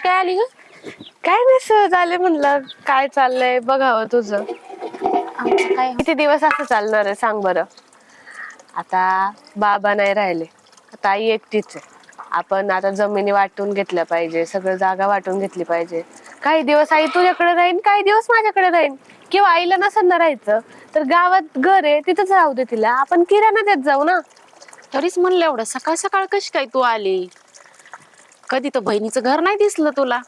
काय आली ग? काय नाही, सहज आले, म्हणलं काय चाललंय बघावं तुझं. आमचं काय किती दिवस असं चालणार आहे सांग बरं. आता बाबा नाही राहिले, आता आई एकटीच आहे. आपण आता जमिनी वाटून घेतल्या पाहिजे, सगळं जागा वाटून घेतली पाहिजे. काही दिवस आई तुझ्याकडे राहीन, काही दिवस माझ्याकडे राहीन. किंवा आईला नसेल ना राहायचं तर गावात घर आहे तिथंच राहू दे तिला, आपण किराणा देत जाऊ ना. तरीच म्हणलं एवढं सकाळ सकाळ कशी काय तू आली? कधी तर बहिणीचं घर नाही दिसलं तुला.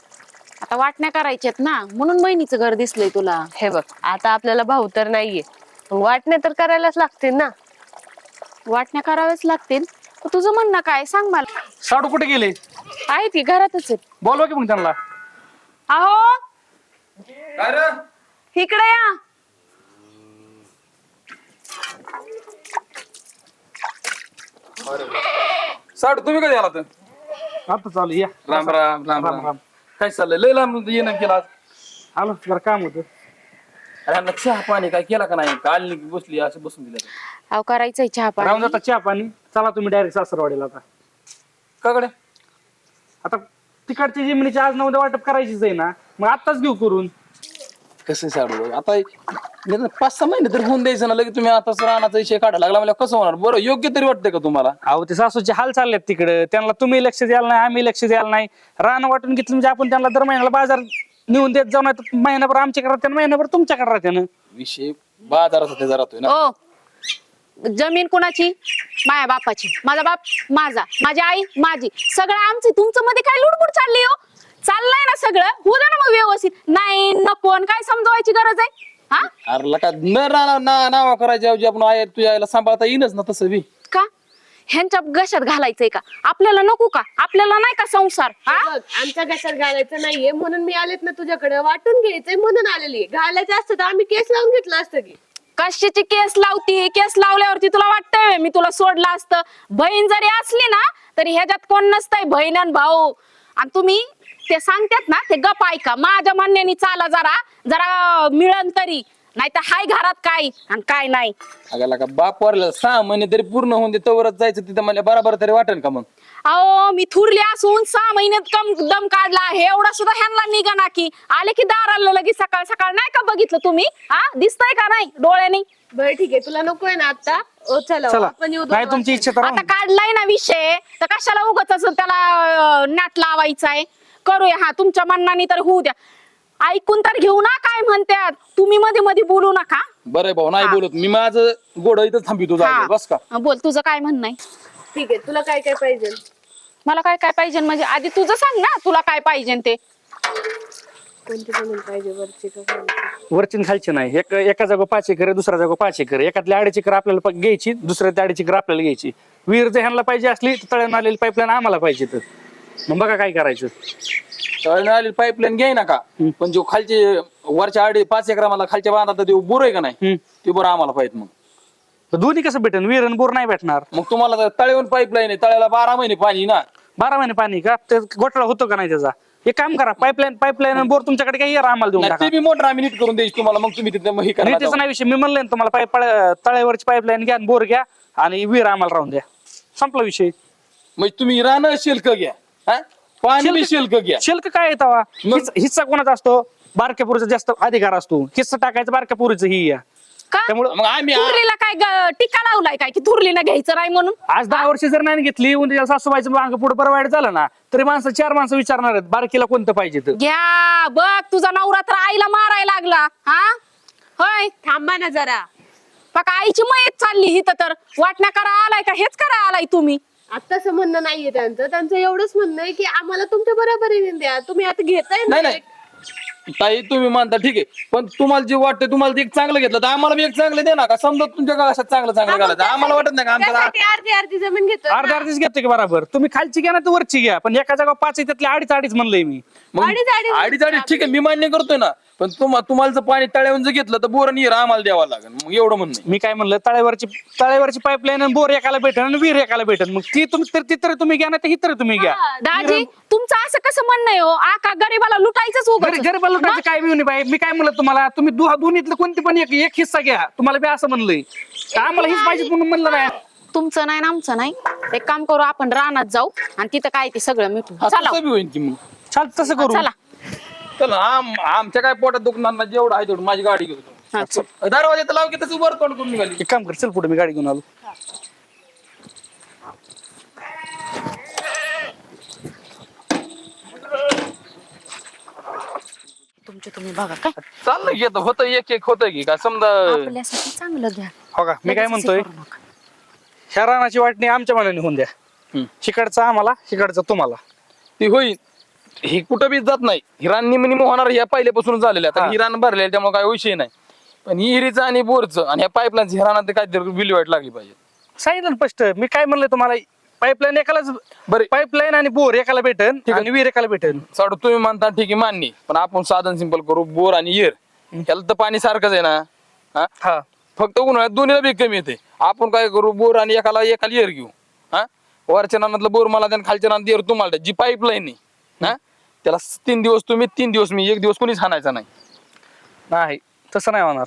आता वाटण्या करायच्यात ना, म्हणून बहिणीचं घर दिसलंय तुला. हे बघ, आता आपल्याला भाऊ तर नाहीये, मग वाटणे तर करायलाच लागतील ना. वाटण्या कराव्याच लागतील. तुझं म्हणणं काय सांग मला. साडू कुठे गेले? आहेत की घरातच आहेत. बोलवा की मग त्यांना. अहो काय रे? इकडे या. साडू तुम्ही कधी आला तर? आता चालू या. राम राम राम राम राम. राम. काय चाललंय? लय लांब येणं केला आज. आलो जरा काम होतं. अरे यांना चहा पाणी काय केला का नाही? काल बसली असं बसून दिलं. अहो करायचंय चहा राहून पाणी. जाता चहा पाणी. चला तुम्ही डायरेक्ट सासरवाडीला आता. काकडे आता तिकडची जमिनीची आज नव्हत्या वाटप करायचीच आहे ना, मग आत्ताच घेऊ करून. कसं साडू आता 5-6 महिने तर होऊन द्यायचं ना, लगेच तुम्ही आता रानाचा विषय काढायला लागला म्हणजे कसं होणार? बरं योग्य तरी वाटतंय का तुम्हाला? अहो ते सासूचे हाल चाललेत तिकडे, त्यांना तुम्ही लक्ष द्यायला नाही, आम्ही लक्ष द्यायला नाही. रान वाटून घेतलं म्हणजे आपण त्यांना दर महिन्याला बाजार नेऊन देत जाऊ, नाही तर महिनाभर आमच्याकडे राहते, महिनाभर तुमच्याकडे राहते ना. विषय बाजाराचा त्याचा राहतोय ना. ओ जमीन कुणाची? माझ्या बापाची. माझा बाप माझा, माझी आई माझी, सगळं आमचं. तुमचं मध्ये काय लुडबुड चालली हो? चाललंय ना सगळं, होऊ दे ना मग व्यवस्थित. नाही नको काय समजवायची गरज आहे? हा अरे लका न नाव करायच्या ऐवजी आपण आहे तुझ्या आईला सांभाळता येईनच ना तसं बी. का ह्यांच्या घशात घालायचंय का? आपल्याला नको का? आपल्याला नाही का संसार? हा बघ, आमच्या घशात घालायचं नाहीये म्हणून मी आलेत ना तुझ्याकडे, वाटून घ्यायचंय म्हणून आलेली. घालायचं असतं तर आम्ही केस लावून घेतलं असतं की. कशाची केस लावती? केस लावल्यावरती तुला वाटतंय मी तुला सोडलं असतं? बहीण जरी असली ना तरी ह्याच्यात कोण नसतंय, बहीण आणि भाऊ. आणि तुम्ही ते सांगतात ना ते गप ऐका. माझ्या म्हणण्याने चाला, जरा जरा मिळन तरी, नाही तर हाय घरात काय आणि काय नाही. अगं लका बाप वारला 6 महिने तरी पूर्ण होऊन दे तवरच जायचं तिथं मला बरोबर तरी वाटेल का मग? अहो मी थुरली असून 6 महिन्यात कम दम काढला आहे, एवढा सुद्धा ह्यांना निघा की. आले की दाराला लगेच सकाळ सकाळ. नाही का बघितलं तुम्ही? हा दिसतंय का नाही डोळ्याने? बरं ठीक आहे, तुला नकोय ना आता? चला चला आपण येऊ नाही दोन तुमची इच्छा तर आता राहून. काढलाय ना विषय तर कशाला उगाच त्याला नाट लावायचाय? करूया, हा तुमच्या मनाने तर होऊ द्या. ऐकून तर घेऊ ना काय म्हणतात. तुम्ही मध्ये मध्ये बोलू नका. बरं भाऊ नाही बोलत मी, माझं गोड इथं थांबितो हा. बस का. बोल तुझं काय म्हणणं आहे? ठीक आहे, तुला काय काय पाहिजे? मला काय काय पाहिजे म्हणजे आधी तुझं सांग ना, तुला काय पाहिजे ते. कोणती जमीन पाहिजे, वरची का खालची? वरची आणि खालची नाही. एका जागो 5 एकर आहे, दुसऱ्या जागो 5 एकर. एकातली 2.5 एकर आपल्याला घ्यायची, दुसऱ्या 2.5 एकर आपल्याला घ्यायची. विहीर जर ह्यांना पाहिजे असली तर तळ्यानं आलेली पाईपलाईन आम्हाला पाहिजे. तर मग बघा काय करायचं. आलेली पाईपलाईन घ्याय ना का, पण जो खालचे वरच्या 5 एकर मला खालच्या बांधा ते बोर आहे का नाही ते बोर आम्हाला पाहिजे. मग तर दोन्ही कसं भेटेल? विहीर आणि बोर नाही भेटणार. मग तुम्हाला तळेवून पाईपलाईन आहे, तळ्याला 12 महिने पाणी ना. 12 महिने पाणी का? ते घोटाळा होतो का नाही त्याचा? एक काम करा, पाईपलाईन आणि बोर तुमच्याकडे काही आम्हाला देऊन नाही, टाका. ते बी मोटर आम्ही नीट करून द्यायची तुम्हाला. मग तुम्ही तिथे हे करा. त्याचा नाही विषय. मी म्हणलं ना तुम्हाला, तळ्यावरची पाईपलाईन घ्या, बोर घ्या आणि विहीर आम्हाला राहून द्या. संपला विषय. म्हणजे तुम्ही राहणं शुल्क घ्या, हा? पाणी बी शुल्क घ्या. शुल्क काय येतावा? हिस्सा कोणाचा असतो? बारक्या पोरीचा जास्त अधिकार असतो. हिस्सा टाकायचा बारक्या पोरीचं ही या. का त्यामुळं मग आम्ही थुरलीला काय टीका लावलाय काय की थुरलीला घ्यायचं नाही म्हणून? आज 10 वर्ष जर नाही घेतली, उद्या सासूबाईचं मागं पुढे बरं वाईट झालं ना तरी 4 माणसं विचारणार आहेत बारकीला कोणतं पाहिजे तर. घ्या बघ, तुझा नवरा तर आईला मारायला लागला. हा होय, थांबा ना जरा. बघ आईची मयत चालली हिथं, तर वाटण्या करा आलाय का? हेच करा आलाय तुम्ही? आत्ताच म्हणणं नाहीये त्यांचं एवढंच म्हणणं आहे की आम्हाला तुमच्या बरोबरीने द्या. तुम्ही आता घेताय ना नाही ताई तुम्ही मानता ठीक आहे, पण तुम्हाला जे वाटतं तुम्हाला ते एक चांगलं घेतलं तर आम्हाला बी एक चांगलं दे ना. का समजा तुमच्या गावात चांगलं घालायचं आम्हाला वाटत नाही का आमच्या त्यासाठी अर्धी जमीन घेतो. अर्ध्या अर्धीच घेतो की बरोबर. तुम्ही खालची घ्या ना तर वरची घ्या, पण एका जागा 5 आहे त्यातली 2.5 म्हणलंय मी. अडीच ठीक आहे मी मान्य करतोय ना, पण तुम्हाला जर पाणी तळ्यावरून जर घेतलं तर बोर नीर आम्हाला द्यावं लागेल. मग एवढं म्हणणं मी काय म्हणलं, तळ्यावरची पाईपलाईन आणि बोर एकाला भेटेल आणि विहीर एकाला भेटेल. मग ती तरी तुम्ही घ्या ना, ही तरी तुम्ही घ्या. दाजी तुमचं असं कसं म्हणणं आहे हो? आका गरीबाला लुटायचंच उगाच. गरीबाला लुटायचं काय मिळून बाई? मी काय म्हणलं तुम्हाला, तुम्ही दोन्हीतलं कोणती पण एक हिस्सा घ्या. तुम्हाला बी असं म्हणलंय का आम्हाला हीच पाहिजे म्हणून म्हणलं नाही. तुमचं नाही ना आमचं नाही. एक काम करू, आपण रानात जाऊ आणि तिथं काय ते सगळं मिटू. चला बी होईल की मग. चालतं तसं करू. चला चल आमच्या काय पोटात दुखणार ना, जेवढं आहे तेवढं माझी गाडी घेतो. हा, चल. दरवाजा तर लाव की तसं वर तोंड करून निघाली. एक काम कर, चल पुढे मी गाडी घेऊन आलो. तुमचे तुम्ही बघा काय चाललंय की आता होतं एक एक होतं की काय समजा. आपल्यासाठी चांगलं घ्या. हो का, मी काय लगेच म्हणतोय, करू नका. ह्या रानाची वाटणी आमच्या मनाने होऊन द्या. हम्म. शिकडचं आम्हाला, शिकडचं तुम्हाला. ती होईल. ही कुठं बी जात नाही. हिरान निम होणार या पहिल्यापासून झालेल्या. आता हा. हिरान भरलेलं त्यामुळे काय विषय नाही. पण हिरीचं आणि बोरचं आणि ह्या पाईपलाईनचं हिराना काहीतरी विल्हेवाट लागली पाहिजे. सांगितलं ना स्पष्ट, मी काय म्हणलं तुम्हाला, पाईपलाईन एकालाच, बरं पाईपलाईन आणि बोर एकाला भेटन ठीक आहे. आणि विहीर एकाला भेटन. साडू तुम्ही म्हणता ठीक आहे मान्य, पण आपण साधन सिंपल करू. बोर आणि हिर त्याला तर पाणी सारखंच आहे ना. हा हा, फक्त उन्हाळ्यात दोन्हीला बी कमी येते. आपण काय करू, बोर आणि एकाला हिर घेऊ. हा वरच्या नानातलं बोर मला द्या, खालच्या नानात हिर तुम्हाला द्या. जी पाईपलाईन आहे ना त्याला 3 दिवस तुम्ही, 3 दिवस मी, 1 दिवस कोणीच हाणायचा नाही. नाही तसं नाही होणार.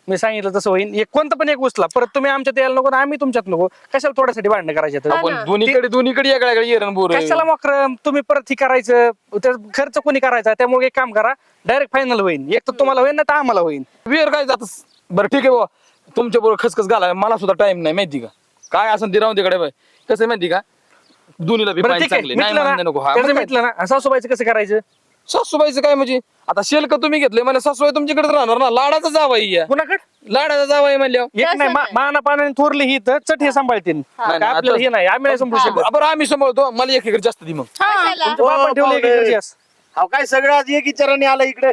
मी सांगितलं तसं होईल. एक कोणतं पण एक उचला, परत तुम्ही आमच्यात यायला नको आणि आम्ही तुमच्यात नको. कशाला थोड्यासाठी भांडणं करायचे तर? आपण दोन्हीकडे वेगळ्या हिर आणि बोर आहे. कशाला मक्रम तुम्ही परत ही करायचं, तर खर्च कोणी करायचा? त्यामुळे एक काम करा, डायरेक्ट फायनल होईल. एक तर तुम्हाला होईल ना, तर आम्हाला होईल. विहीर काय जात. बरं ठीक आहे बाबा, तुमच्या बरोबर खसखस घाला, मला सुद्धा टाइम नाही माहिती का. काय असं ते राहून तिकडे बाय. कसं आहे माहिती का, दोन्हीला बी बरं पाणी ठीक आहे, चांगले नाही मिटलं म्हणणं नको. ना, हा त्याचं मग काय? मिटलं ना. सासूबाईचं कसं करायचं? सासूबाईचं काय म्हणजे, आता शेल्क तुम्ही घेतले म्हणजे सासूबाई तुमच्याकडे राहणार ना. लाडाचा जावाई या, कुणाकडे? लाडाचा जावाई म्हणल्यावर. एक नाही, माना पाण्याने थोरली ही तर चट हे सांभाळतील. नाही, आपल्याला हे नाही, आम्ही नाही सांभाळू शकत. बरं आम्ही सांभाळतो, मला 1 एकर जास्त दे मग. तुमच्या बापाने ठेवलं एक एकरची आस. अहो काय सगळं आज एक विचाराने आला इकडे.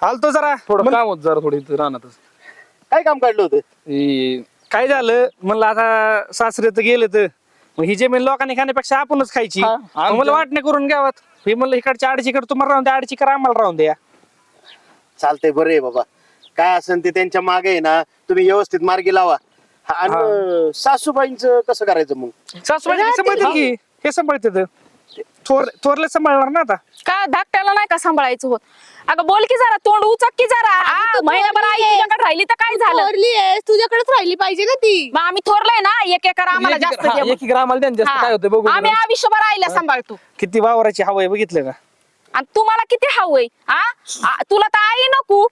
हालतो जरा. थोडं काम होत जरा थोडी राहणारच. काय काम काढलं होतं? काय झालं म्हणलं, आता सासरे तर गेले, तर मग ही जमीन लोकांनी खाण्यापेक्षा आपणच खायची. हा, मग मला वाटणे करून घ्यावात. हे म्हणलं इकडच्या अडचीकडे तुम्हाला राहून द्या, अडचीकडे आम्हाला राहून द्या. चालतंय, बरं आहे बाबा. काय असेल ते त्यांच्या मागे आहे ना, तुम्ही व्यवस्थित मार्गी लावा. आणि सासूबाईंचं कसं करायचं मग? सासूबाई सांभाळतील की, हे सांभाळते तर. थोरले सांभाळणार ना आता. का धाकट्याला नाही का सांभाळायचं होत? अगं बोल की जरा, तोंड उचक की जरा. महिनाभर आई तुझ्याकडे राहिली तर काय झालं? थोरली आहे, तुझ्याकडेच राहिली पाहिजे ना ती. मग आम्ही थोरलंय ना, 1 एकर आम्हाला जास्त दे मग. 1 एकर आम्हाला द्या ना, जास्त काय होतं बघू. हा, आम्ही आयुष्यभर आईला सांभाळतो. किती वावराची हवा आहे बघितलं का? आणि तुम्हाला किती हवंय? तुला तर आई नको.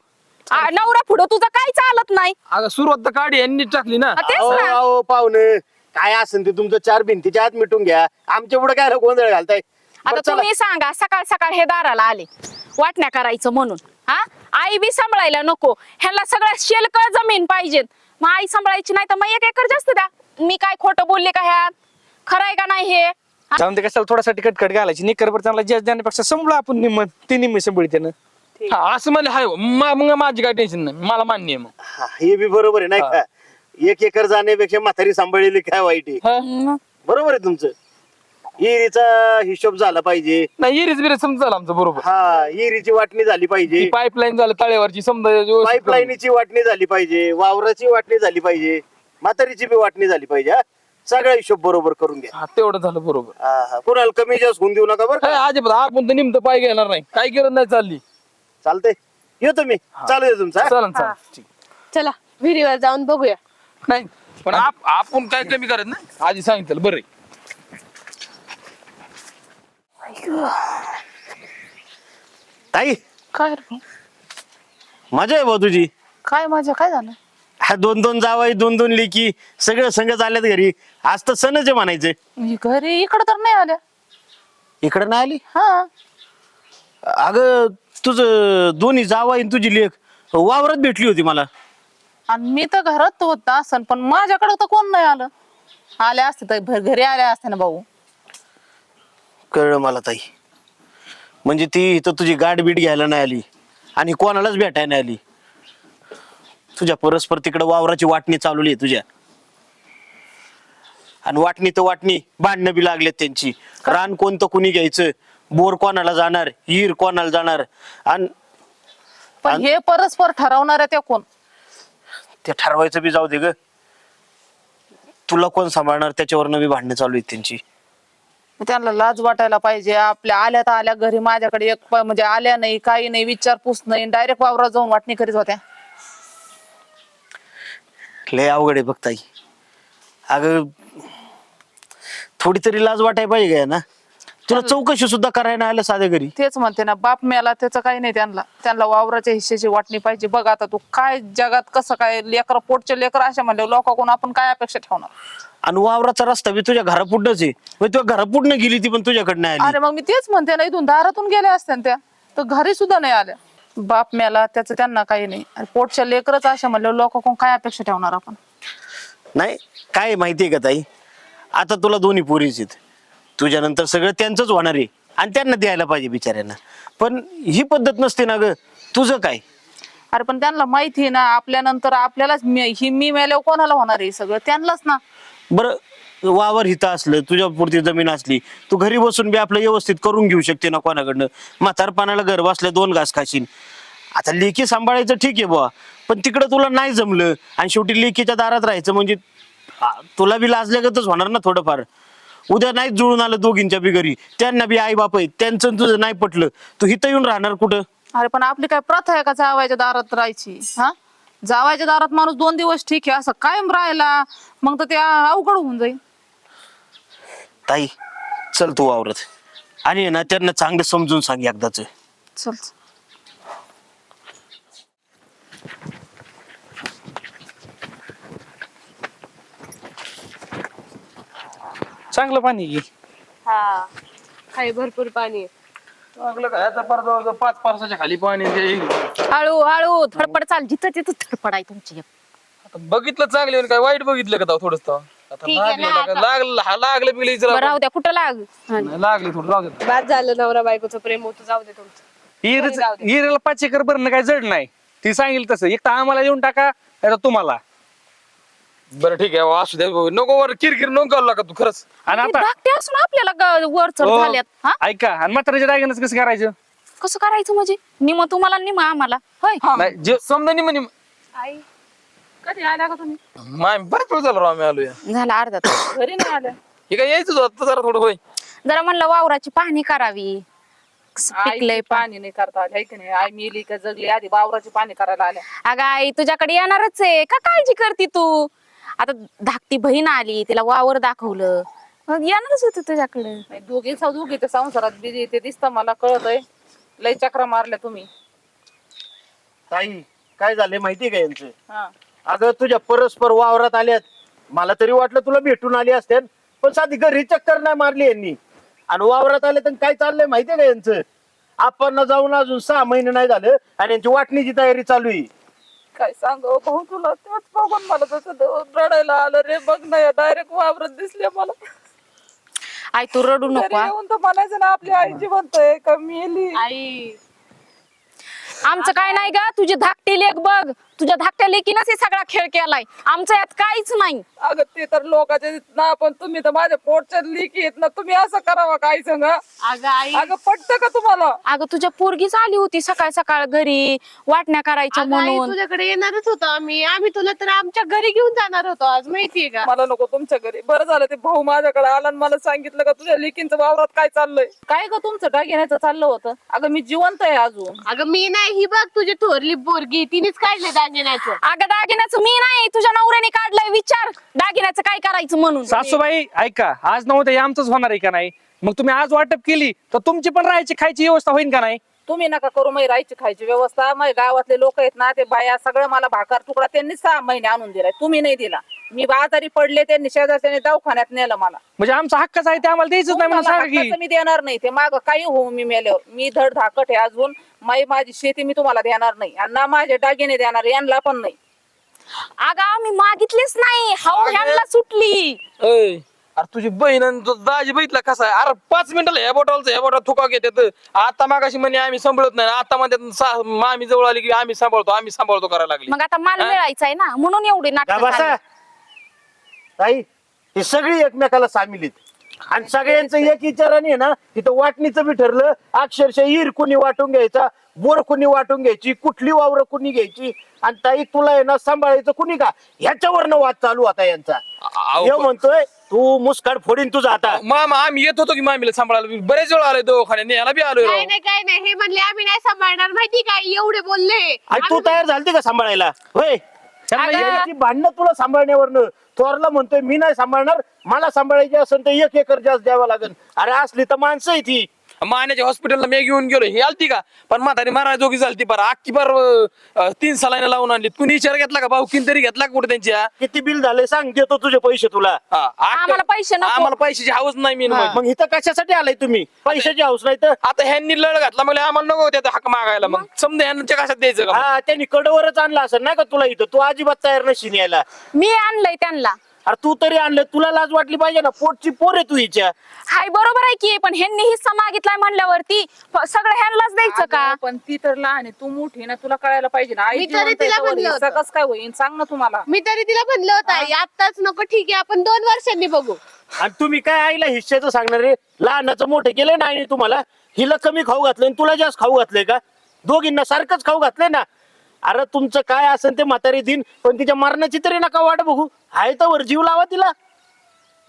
नवरा पुढं तुझं काही चालत नाही. अगं सुरुवात तर काढी यांनी टाकली ना. तेच अहो, ना. अहो, पाहुणे, काय असेल ते तुमचं 4 भिंतीच्या आत मिटून घ्या. आमच्या पुढे काय गोंधळ घालताय? आता बरं, चला. तुम्ही सांगा, सकाळ सकाळ हे दाराला आले वाटण्या करायचं म्हणून. आई बी सांभाळायला नको, ह्याला सगळं शेलक जमीन पाहिजेत. मग आई सांभाळायची नाही तर मग 1 एकर जास्त द्या. मी काय खोटं बोलले का ह्यात? खरंय का नाही हे? जाऊन ते कशाला थोडासाठी कटकट घालायची. निकरभर चांगला जास्त देण्यापेक्षा संभळू आपण निम्म, ती निम्मी संभळते ना. हा, असं म्हणलं हाय मग माझी काय टेन्शन नाही, मला मान्य आहे मग. हा, हे बी बरोबर आहे नाही का? 1 एकर जाण्यापेक्षा म्हातारी सांभाळलेली काय वाईट आहे? हा? बरोबर आहे तुमचं. इरीचा हिशोब झाला पाहिजे. नाही इरीज बिरीज समजाल आमचं बरोबर. हा, इरीची वाटणी झाली पाहिजे. पाईपलाईन झालं तळ्यावरची समजा व्यवस्थित करून. पाईपलाईनची वाटणी झाली पाहिजे, वावराची वाटणी झाली पाहिजे, म्हातारीची बी वाटणी झाली पाहिजे. हा, सगळा हिशोब बरोबर करून घ्या. हा, तेवढं झालं बरोबर. हा, कुणाला कमी जास्त होऊन देऊ नका बरं काय का? अजिबात आपण तर निमतं पाय घेणार नाही, काय केलं नाही चालली. चालतंय, येतो मी. चालू आहे तुमचा. चालन चालन ठीक. चला विहिरीवर जाऊन बघूया. नाही पण आपण काय कमी करत नाही, आधी सांगितलं बरं आहे. ताई, काय रे? मजा आहे भाऊ तुझी. काय माझ्या काय झालं? हा, 2-2 जावाई, 2-2 लेकी, सगळं संगत आल्यात घरी. आज तर सणच आहे म्हणायचे. मी घरी इकडं तर नाही आल्या. इकडे नाही आली? हा, अगं तुझं दोन्ही जावाई आणि तुझी लेक वावरात भेटली होती मला. आणि मी तर घरात होत असन, पण माझ्याकडे तर कोण नाही आलं. आल्या असते तर घरी आल्या असते ना भाऊ. कळलं मला ताई. म्हणजे ती इथं तुझी गाठ बीट घ्यायला नाही आली आणि कोणालाच भेटायला नाही आली. तुझ्या परस्पर तिकडे वावराची वाटणी चालवली आहे तुझ्या. आणि वाटणी तर वाटणी, भांडणं बी लागलेत त्यांची. रान कोणतं कुणी घ्यायचं, बोर कोणाला जाणार, हिर कोणाला जाणार. आणि पण हे परस्पर ठरवणार आहे त्या कोण? ते ठरवायचं बी जाऊ दे ग. तुला कोण सांभाळणार त्याच्यावरनं बी भांडणं चालू आहेत त्यांची. त्यांना लाज वाटायला पाहिजे. आपल्या आल्या तर आल्या घरी, माझ्याकडे म्हणजे आल्या नाही, काही नाही, विचारपूस नाही, डायरेक्ट वावरात जाऊन वाटणी करीत होत्या. लय अवघड आहे बघ ताई. अगं थोडी तरी लाज वाटायला पाहिजे ना. तुला चौकशी सुद्धा करायला नाही आलं साध्या घरी. तेच म्हणते ना, बाप मेला त्याचं काही नाही, त्यांना वावराच्या हिश्श्याची वाटणी पाहिजे. बघ आता तू काय जगात कसं काय लेकर पोटचे लेकर अशा म्हणले लोकांकडून आपण काय अपेक्षा ठेवणार. आणि वावराचा रस्ता बी तुझ्या घरापुढनच आहे, तुझ्या घरापुढनं गेली ती पण तुझ्याकडनं आली. अरे मग मी तेच म्हणते ना, इथून दारातून गेल्या असत्या त्या तर घरी सुद्धा नाही आल्या. बाप मेला त्याचं त्यांना काही नाही, आणि पोटच्या लेकरच अशा म्हणले लोकांकडून काय अपेक्षा ठेवणार आपण. नाही काय माहितीये का ताई, आता तुला दोन्ही पोरीच आहेत, तुझ्यानंतर सगळं त्यांचंच होणार आहे आणि त्यांना द्यायला पाहिजे बिचाऱ्यांना. पण ही पद्धत नसते ना ग. तुझं काय? अरे पण त्यांना माहिती आहे ना, आपल्यानंतर आपल्यालाच मी मेल्यावर कोणाला होणार आहे सगळं त्यांनाच ना. बरं वावर हिथं असलं, तुझ्या पुरती जमीन असली, तू घरी बसून बी आपलं व्यवस्थित करून घेऊ शकते ना कोणाकडनं. म्हातारपणाला घर बसल्या 2 घास खाशील. आता लेकी सांभाळायचं ठीक आहे बुवा, पण तिकडं तुला नाही जमलं आणि शेवटी लेकीच्या दारात राहायचं म्हणजे तुला बी लाजल्यागतच होणार ना थोडंफार. उद्या नाहीच जुळून आलं दोघींच्या बी घरी, त्यांना बी आई बाप आहेत, त्यांचं तुझं नाही पटलं, तू हिथं येऊन राहणार कुठं? अरे पण आपली काय प्रथा आहे का जावायच्या दारात राहायची? हा, जावायच्या दारात माणूस 2 दिवस ठीक आहे, असं कायम राहायला मग तर ते अवघड होऊन जाईल. ताई चल तू वावरत आणि आहे ना त्यांना चांगलं समजून सांग एकदाच. चल. चांगलं पाणी घे. हा काय भरपूर पाणी आहे. चांगलं काय आता परत 5 पारसाच्या खाली पाणी ते. हळू हळू धडपड चाल, जिथं तिथं धडपड आहे तुमची. आता बघितलं चांगले काय वाईट बघितलं का थोडस. आता ठीक आहे ना, लागलं बिगलं बरं इचरा राहू द्या, कुठं लाग. लागले थोडं राहू दे. बाद झालं, नवरा बायकोचं प्रेम होतं, जाऊ दे तुमचं. हिरेला 5 एकर भरणं काय जड नाही, ती सांगेल तसं. एक तर आम्हाला येऊन टाका, नाही तर तुम्हाला. बरं ठीक आहे असू द्या, नको वर किरकिर नको करू लागा तू खरंच. आणि आता धाकटे असून आपल्याला वर चढ हो, झाल्यात. हा, ऐका, आणि म्हाताऱ्याच्या दागिन्याचं कसं करायचं? कसं करायचं म्हणजे? निम तुम्हाला निम आम्हाला होय. नाही जे समजा नि म्हणे आई कधी आल्या का तुम्ही? बरंच वेळ झालं राव आम्ही आलोय. झाला अर्धा तास. घरी नाही आल्या. हे काय यायचंच होतं जरा थोडं होय. जरा म्हणलं वावराची पाहणी करावी. कसं पिकलंय आई पाणी नाही करता आलं, है की नाही? आई मेली का जगली आधी वावराची पाणी करायला आल्या. अगं आई तुझ्याकडे येणारच आहे, का काळजी करते तू? आता धाकटी बहीण आली, तिला वावर दाखवलं, मग येणारच होत तुझ्याकडे. नाही, दोघीच्या संसारात बिझी ते दिसतं मला, कळतंय. लय चक्रा मारल्या तुम्ही. ताई काय झालंय माहितीये का यांचं? हा, अगं तुझ्या परस्पर वावरात आल्यात, मला तरी वाटलं तुला भेटून आली असते, पण साधी घरी चक्कर नाही मारली यांनी. आणि वावरात आले तर काय चाललंय माहितीये का यांचं? आपण जाऊन अजून 6 महिने नाही झालं आणि यांची वाटणीची तयारी चालू आहे. काय सांगू भाऊ तुला, तेच बघून मला तसं रडायला आलं रे. बघ ना, डायरेक्ट वावरात दिसले मला. आई तू रडू घरी नको हा. येऊन तर म्हणायचं ना आपली आई जिवंत आहे का मेली. आई आमचं काय नाही ग, तुझी धाकटी लेक बघ, तुझ्या धाकट्या लेकीनच हे सगळा खेळ केलाय, आमचं यात काहीच नाही. अगं ते तर लोकांचे ना, पण तुम्ही तर माझ्या पोटच्या लेकी आहेत ना, तुम्ही असं करावं काय सांग? अगं आई, अगं पटतं का तुम्हाला? अगं तुझ्या पोरगीच आली होती सकाळ सकाळ घरी, वाटण्या करायच्या अगं आई, म्हणून. तुझ्याकडे येणारच होतो आम्ही तुला तर आमच्या घरी घेऊन जाणार होतो आज, माहितीये का? मला नको तुमच्या घरी. बरं झालं ते भाऊ माझ्याकडे आला आणि मला सांगितलं का तुझ्या लेकींचं वावरात काय चाललंय. काय ग तुमचं दागिन्याचं चाललं होतं? अगं मी जिवंत आहे अजून. अगं मी नाही, ही बघ तुझी थोरली पोरगी, तिनेच काढले दागिन्याचं. अगं दागिन्याचं मी नाही, तुझ्या नवऱ्याने काढलंय, विचार दागिन्याचं काय करायचं म्हणून. सासूबाई ऐका, आज नव्हतं हे आमचंच होणार आहे का नाही? मग तुम्ही आज वाटप केली तर तुमची पण राहायची खायची व्यवस्था होईल का नाही? तुम्ही नका करू माझी राहायची खायची व्यवस्था. माझ्या गावातले लोक आहेत ना, ते बाया सगळं मला भाकर तुकडा त्यांनी 6 महिने आणून दिलाय, तुम्ही नाही दिला. मी आजारी पडले, त्यांनी शेजारच्याने दवाखान्यात नेलं मला. म्हणजे आमचा हक्कच आहे ते आम्हाला द्यायचंच नाही म्हणून तुम्हाला सांगा की. हक्काचं मी देणार नाही. ते माग काही होऊ मी मेल्यावर, मी धड धाकट आहे अजून. माझी शेती मी तुम्हाला देणार नाही, आणि ना माझे दागिने देणार, यांना पण नाही. अगं आम्ही मागितलेच नाही, हाऊ ह्यांना सुटली. अय, अरे तुझी बहीण आणि तो दाजी बघितला कसा आहे? अरे 5 मिनिटाला ह्या बोटाला थुका घेतात. आता मागाशी म्हणे आम्ही सांभाळत नाही, आता म्हणतात मामी जवळ आली की आम्ही सांभाळतो करायला लागली. मग आता माल मिळायचाय ना, म्हणून एवढी का नाटक बसा ताई, ही सगळी एकमेकाला सामील आहेत आणि सगळ्यांचं एक विचाराने आहे ना, तिथं वाटणीचं बी ठरलं. अक्षरशः हिर कुणी वाटून घ्यायचा, बोर कुणी वाटून घ्यायची, कुठली वावर कुणी घ्यायची, आणि ताई तुला आहे ना सांभाळायचं कुणी का, ह्याच्यावरनं वाद चालू होता यांचा. हे म्हणतोय तू मुस्काड फोडीन तुझा आता. मामा आम्ही येत होतो की मामीला सांभाळायला, बरेच वेळ आलोय दवाखान्यात, याला बी आलोय राव. काय नाही, हे म्हणले आम्ही नाही सांभाळणार, माहिती काय? एवढे बोलले. आणि तू तयार झालती का सांभाळायला? होय, त्यांना अगं, यांची भांडणं तुला सांभाळण्यावरनं. थोरला म्हणतोय मी नाही सांभाळणार, मला सांभाळायची असेल तर 1 एकर जास्त द्यावं लागेल. अरे असली तर माणसं आहे ती. मान्याच्या हॉस्पिटलला मी घेऊन गेलो ही आलती का, पण म्हातारी मारा जोगी झालती पर आखी पर 3 सलाईन लावून आणली. कुणी विचार घेतला का भाऊ, किन तरी घेतला का कुठे त्यांच्या? किती बिल झाले सांग, देतो तुझे पैसे तुला. आम्हाला पैसे नको. आम्हाला पैशाची हाऊस नाही मी मग इथं कशासाठी आलाय तुम्ही? पैशाची हौस नाही तर. आता ह्यांनी लळ घातला म्हणजे आम्हाला नको त्याचा हक्क मागायला. मग समजा ह्यांच्या कशात द्यायचं का मग? हा त्यांनी कडवरच आणला असेल नाही का तुला इथं, तू अजिबात तयार नशीन यायला. मी आणलंय त्यांना. अरे तू तरी आणलं, तुला लाज वाटली पाहिजे ना, पोटची पोर आहे तू हिच्या. हाय बरोबर आहे की, पण ह्यांनी हिस्सा मागितलाय म्हणल्यावरती सगळं ह्यांनाच द्यायचं का? अगं, पण ती तर लहान आहे, तू मोठी आहे ना, तुला कळायला पाहिजे ना. आई मी तरी जिवंत आहे तिला तोवर म्हणलं हिस्सा होतं. कसं काय होईल सांग ना तुम्हाला. मी तरी तिला म्हणलं होतं आई आत्ताच नको, ठीक आहे आपण 2 वर्षांनी बघू. आणि तुम्ही काय आईला हिश्श्याचं सांगणार रे? लहानाचं मोठं केलंय ना आईने तुम्हाला. हिला कमी खाऊ घातलंय आणि तुला जास्त खाऊ घातलंय का? दोघींना सारखंच खाऊ घातलंय ना. अरे तुमचं काय असेल ते म्हातारी दिन, पण तिच्या मरणाची तरी नका वाट बघू. आहे तर वर जीव लावा तिला.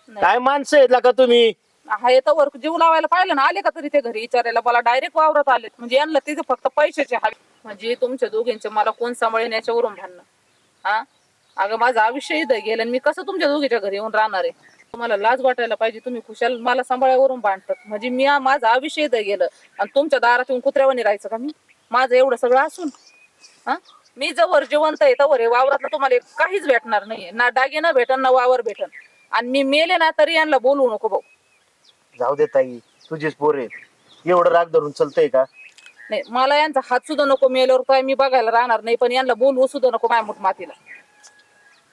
काय माणसं आहेत का तुम्ही? हा येतं वर जीव लावायला पाहिलं ना, आले का तरी ते घरी विचारायला? मला डायरेक्ट वावरात आले म्हणजे यांना तिथे फक्त पैशाचे हवे. म्हणजे तुमच्या दोघींचे मला कोण सांभाळेन याच्यावरून भांडणं. हा अगं माझं आयुष्य इथं गेलं आणि मी कसं तुमच्या दोघीच्या घरी येऊन राहणार आहे? तुम्हाला लाज वाटायला पाहिजे. तुम्ही खुशाल मला सांभाळ्यावरून भांडतात. म्हणजे मी माझं आयुष्य इथं गेलं आणि तुमच्या दारात येऊन कुत्र्यावानी राहायचं का मी? माझं एवढं सगळं असून हा मी जवळ जिवंत आहे तवर वावरातलं तुम्हाला काहीच भेटणार नाहीये. ना दागिना भेटन ना वावर भेटन. आणि मी मेले ना तरी यांना बोलू नको भाऊ. जाऊ दे ताई, तुझीच पोर आहेत. एवढं राग धरून चलतंय का? नाही मला यांचा हात सुद्धा नको, मेल्यावर काय मी बघायला राहणार नाही, पण यांना बोलवू सुद्धा नको मायमुठ मातीला.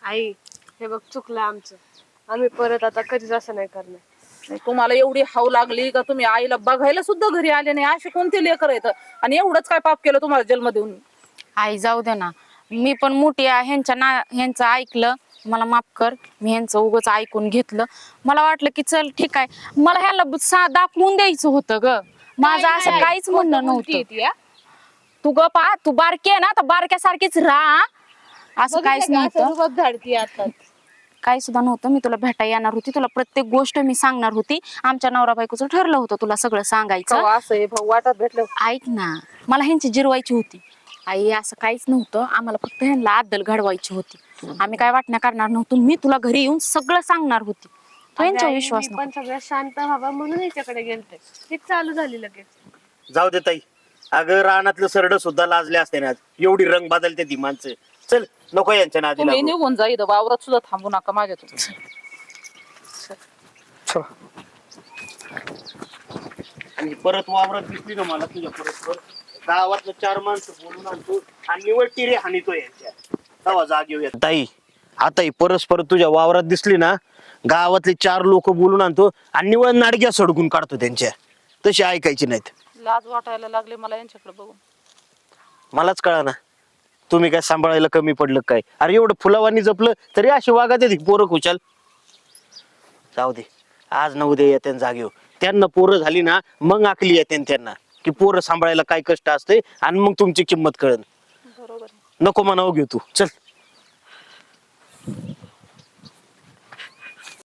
आई हे बघ चुकलं आमचं, आम्ही परत आता कधीच असं नाही करणार. नाही, तुम्हाला एवढी हाव लागली का तुम्ही आईला बघायला सुद्धा घरी आले नाही? असे कोणते लेकर येतं आणि एवढंच काय पाप केलं तुम्हाला जन्म देऊन? आई जाऊ दे ना, मी पण मोठी आहे. ह्यांचं ऐकलं, मला माफ कर. मी ह्यांचं उगाच ऐकून घेतलं. मला वाटलं की चल ठीक आहे, मला ह्याला दाखवून द्यायचं होतं ग. माझं असं काहीच म्हणणं नव्हतं. तू ग पा, तू बारकी आहे ना, तर बारक्यासारखीच राहा. असं काहीच नव्हतं, धाडती आता. काही सुद्धा नव्हतं. मी तुला भेटायला येणार होती, तुला प्रत्येक गोष्ट मी सांगणार होती. आमच्या नवरा बायकोचं ठरलं होतं तुला सगळं सांगायचं. असं आहे भाऊ, वाटत भेटलं. ऐक ना, मला ह्यांची जिरवायची होती. आई असं काहीच नव्हतं, आम्हाला फक्त ह्यांना अद्दल घडवायची होती. आम्ही काय वाटण्या करणार नव्हतो. मी तुला घरी येऊन सगळं सांगणार होती. तो यांच्यावर विश्वास पण सगळ्यात शांत व्हावा म्हणून याच्याकडे गेलते. तीच चालू झाली लगेच. जाऊ दे ताई, अगं रानातलं सरड सुद्धा लाजले असते ना, एवढी रंग बदलते ती माणसं. चल नको यांच्या नादी तुम्ही लागू. निघून जा, इथं वावरात सुद्धा थांबू नका माझ्या. आणि परत वावरात दिसली ना मला तुझ्या परस्पर, गावातलं 4 माणसं बोलून आणतो आणि निवड टिरे हानितो यांच्या. तवा जाग येऊया ताई. आता ही परस्पर तुझ्या वावरात दिसली ना, गावातले 4 लोक बोलून आणतो आणि निवड नाडग्या सडकून काढतो त्यांच्या. तशी ऐकायची नाहीत. लाज वाटायला लागले मला यांच्याकडे बघून. मलाच कळा ना, तुम्ही काय सांभाळायला कमी पडलं काय? अरे एवढं फुलावानी जपलं तरी अशी वागात येते पोरं खुशाल. जाऊ दे, आज न उद्या येते जागेव. त्यांना पोरं झाली ना, मग आकली येते त्यांना की पोरं सांभाळायला काय कष्ट असते, आणि मग तुमची किंमत कळन. बरोबर. नको म्हणावं घेऊ तू, चल.